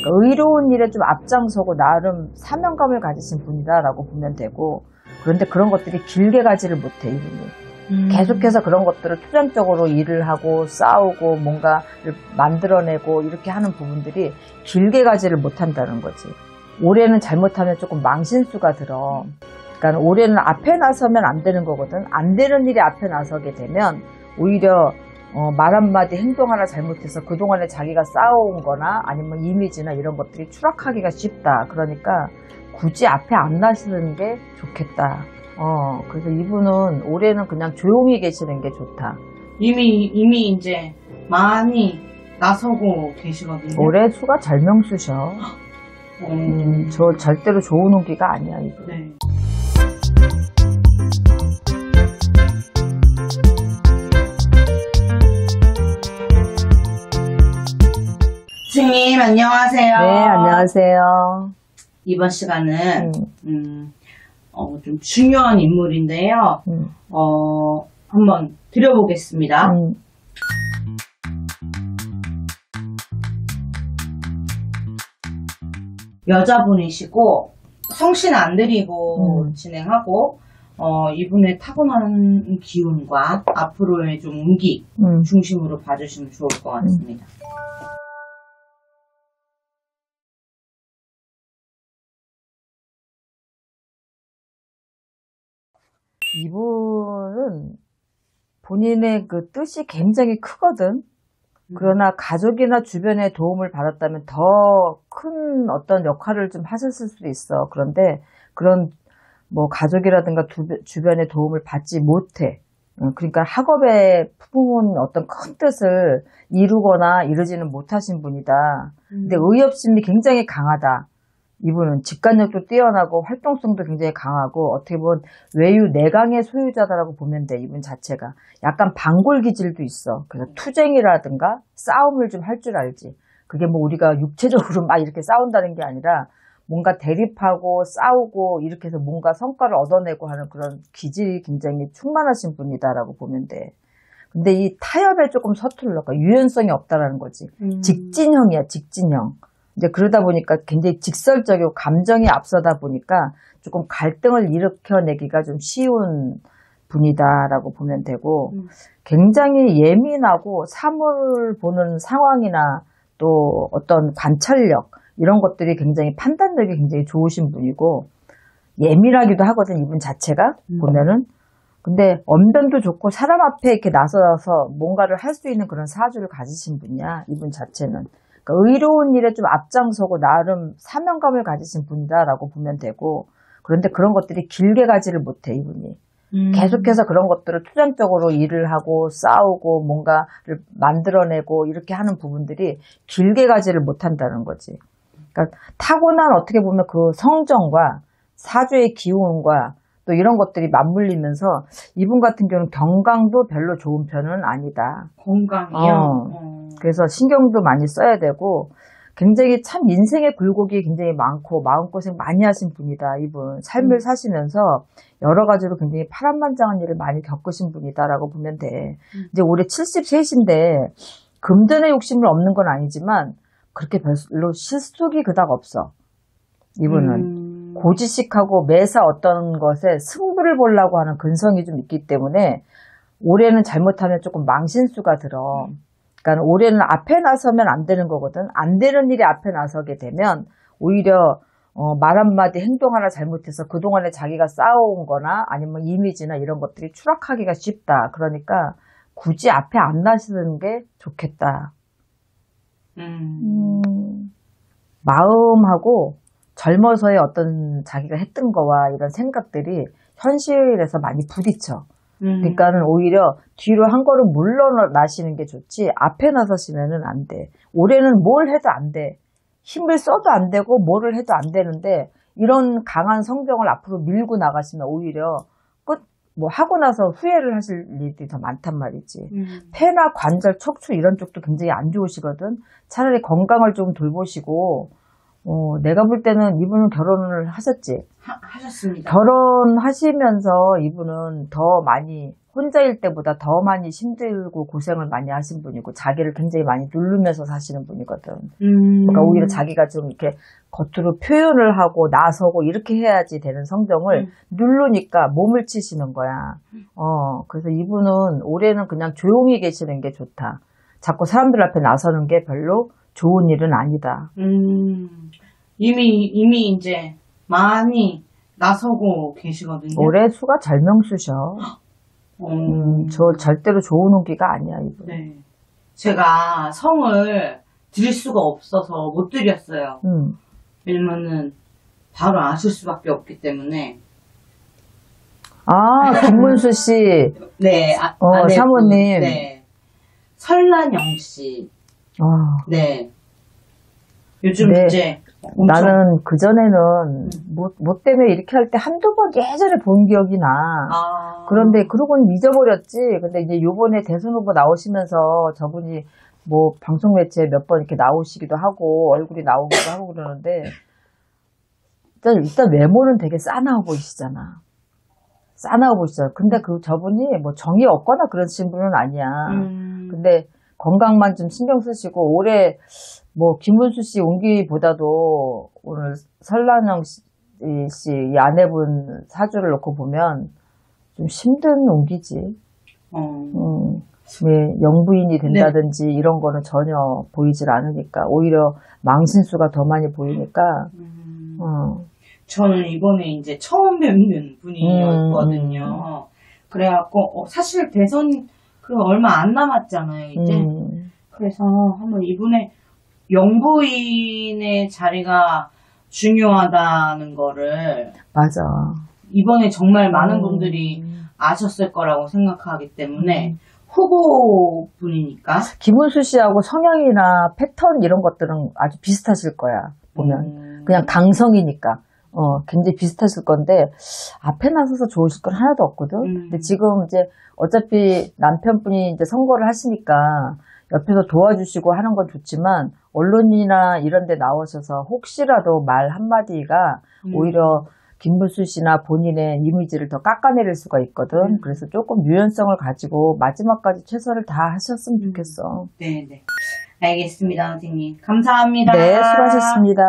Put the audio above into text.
그러니까 의로운 일에 좀 앞장서고 나름 사명감을 가지신 분이다라고 보면 되고, 그런데 그런 것들이 길게 가지를 못해, 이분이. 계속해서 그런 것들을 투쟁적으로 일을 하고 싸우고 뭔가를 만들어내고 이렇게 하는 부분들이 길게 가지를 못한다는 거지. 올해는 잘못하면 조금 망신수가 들어. 그러니까 올해는 앞에 나서면 안 되는 거거든. 안 되는 일이 앞에 나서게 되면 오히려 말 한마디 행동 하나 잘못해서 그동안에 자기가 쌓아온 거나 아니면 이미지나 이런 것들이 추락하기가 쉽다. 그러니까 굳이 앞에 안 나서는 게 좋겠다. 그래서 이분은 올해는 그냥 조용히 계시는 게 좋다. 이미 이제 많이 나서고 계시거든요. 올해 수가 절명수셔. 저 절대로 좋은 운기가 아니야, 이분. 네. 선생님, 안녕하세요. 네, 안녕하세요. 이번 시간은, 좀 중요한 인물인데요. 한번 드려보겠습니다. 여자분이시고, 성신 안 들이고 진행하고, 이분의 타고난 기운과 앞으로의 좀 운기 중심으로 봐주시면 좋을 것 같습니다. 이분은 본인의 그 뜻이 굉장히 크거든. 그러나 가족이나 주변의 도움을 받았다면 더 큰 어떤 역할을 좀 하셨을 수도 있어. 그런데 그런 뭐 가족이라든가 주변의 도움을 받지 못해. 그러니까 학업에 품은 어떤 큰 뜻을 이루거나 이루지는 못하신 분이다. 근데 의협심이 굉장히 강하다. 이분은 직관력도 뛰어나고 활동성도 굉장히 강하고 어떻게 보면 외유 내강의 소유자다라고 보면 돼. 이분 자체가 약간 방골 기질도 있어. 그래서 투쟁이라든가 싸움을 좀 할 줄 알지. 그게 뭐 우리가 육체적으로 막 이렇게 싸운다는 게 아니라 뭔가 대립하고 싸우고 이렇게 해서 뭔가 성과를 얻어내고 하는 그런 기질이 굉장히 충만하신 분이다라고 보면 돼. 근데 이 타협에 조금 서툴러. 그러니까 유연성이 없다라는 거지. 직진형이야, 직진형. 이제 그러다 보니까 굉장히 직설적이고 감정이 앞서다 보니까 조금 갈등을 일으켜내기가 좀 쉬운 분이다라고 보면 되고, 굉장히 예민하고 사물 보는 상황이나 또 어떤 관찰력 이런 것들이 굉장히 판단력이 굉장히 좋으신 분이고, 예민하기도 하거든, 이분 자체가 보면은. 근데 언변도 좋고 사람 앞에 이렇게 나서서 뭔가를 할 수 있는 그런 사주를 가지신 분이야, 이분 자체는. 그러니까 의로운 일에 좀 앞장서고 나름 사명감을 가지신 분이다라고 보면 되고, 그런데 그런 것들이 길게 가지를 못해, 이분이. 계속해서 그런 것들을 투쟁적으로 일을 하고 싸우고 뭔가를 만들어내고 이렇게 하는 부분들이 길게 가지를 못한다는 거지. 그러니까 타고난 어떻게 보면 그 성정과 사주의 기운과 또 이런 것들이 맞물리면서 이분 같은 경우는 건강도 별로 좋은 편은 아니다. 건강이요? 그래서 신경도 많이 써야 되고, 굉장히 참 인생의 굴곡이 굉장히 많고 마음고생 많이 하신 분이다. 이분 삶을 사시면서 여러 가지로 굉장히 파란만장한 일을 많이 겪으신 분이다라고 보면 돼. 이제 올해 73인데 금전의 욕심은 없는 건 아니지만 그렇게 별로 실속이 그닥 없어. 이분은 고지식하고 매사 어떤 것에 승부를 보려고 하는 근성이 좀 있기 때문에 올해는 잘못하면 조금 망신수가 들어. 그러니까 올해는 앞에 나서면 안 되는 거거든. 안 되는 일이 앞에 나서게 되면 오히려 말 한마디 행동 하나 잘못해서 그동안에 자기가 쌓아온 거나 아니면 이미지나 이런 것들이 추락하기가 쉽다. 그러니까 굳이 앞에 안 나서는 게 좋겠다. 마음하고 젊어서의 어떤 자기가 했던 거와 이런 생각들이 현실에서 많이 부딪혀. 그러니까는 오히려 뒤로 한 걸음 물러나시는 게 좋지 앞에 나서시면은 안 돼. 올해는 뭘 해도 안 돼. 힘을 써도 안 되고 뭐를 해도 안 되는데 이런 강한 성정을 앞으로 밀고 나가시면 오히려 뭐 하고 나서 후회를 하실 일이 더 많단 말이지. 폐나 관절, 척추 이런 쪽도 굉장히 안 좋으시거든. 차라리 건강을 좀 돌보시고 내가 볼 때는 이분은 결혼을 하셨지? 하셨습니다. 결혼하시면서 이분은 더 많이 혼자일 때보다 더 많이 힘들고 고생을 많이 하신 분이고 자기를 굉장히 많이 누르면서 사시는 분이거든. 그러니까 오히려 자기가 좀 이렇게 겉으로 표현을 하고 나서고 이렇게 해야지 되는 성정을 누르니까 몸을 치시는 거야. 그래서 이분은 올해는 그냥 조용히 계시는 게 좋다. 자꾸 사람들 앞에 나서는 게 별로 좋은 일은 아니다. 이미 이제 많이 나서고 계시거든요. 올해 수가 절명수셔. 저 절대로 좋은 운기가 아니야, 이분. 네. 제가 성을 드릴 수가 없어서 못 드렸어요. 왜냐면은 바로 아실 수밖에 없기 때문에. 아, 김문수 씨. 네, 사모님. 네. 설란영 씨. 네. 요즘 네. 이제 나는 그전에는 뭐 때문에 이렇게 할 때 한두 번 예전에 본 기억이 나. 그런데 그러고는 잊어버렸지. 근데 이제 요번에 대선 후보 나오시면서 저분이 뭐 방송 매체에 몇 번 이렇게 나오시기도 하고 얼굴이 나오기도 하고 그러는데 일단 외모는 되게 싸나워 보이시잖아. 싸나워 보이시잖아. 근데 저분이 뭐 정이 없거나 그러신 분은 아니야. 근데 건강만 좀 신경 쓰시고 올해 뭐 김문수 씨 운기보다도 오늘 설란영 씨 이 아내분 사주를 놓고 보면 좀 힘든 운기지. 영부인이 된다든지 이런 거는 전혀 보이질 않으니까 오히려 망신수가 더 많이 보이니까. 저는 이번에 이제 처음 뵙는 분이었거든요. 그래갖고 사실 대선 얼마 안 남았잖아요, 이제. 그래서 한번 이분의 영부인의 자리가 중요하다는 거를. 맞아. 이번에 정말 많은 분들이 아셨을 거라고 생각하기 때문에 후보분이니까. 김문수 씨하고 성향이나 패턴 이런 것들은 아주 비슷하실 거야, 보면. 그냥 강성이니까. 굉장히 비슷하실 건데, 앞에 나서서 좋으실 건 하나도 없거든? 근데 지금 이제 어차피 남편분이 이제 선거를 하시니까 옆에서 도와주시고 하는 건 좋지만, 언론이나 이런 데 나오셔서 혹시라도 말 한마디가 오히려 김문수 씨나 본인의 이미지를 더 깎아내릴 수가 있거든. 그래서 조금 유연성을 가지고 마지막까지 최선을 다 하셨으면 좋겠어. 네네. 알겠습니다, 선생님. 감사합니다. 네, 수고하셨습니다.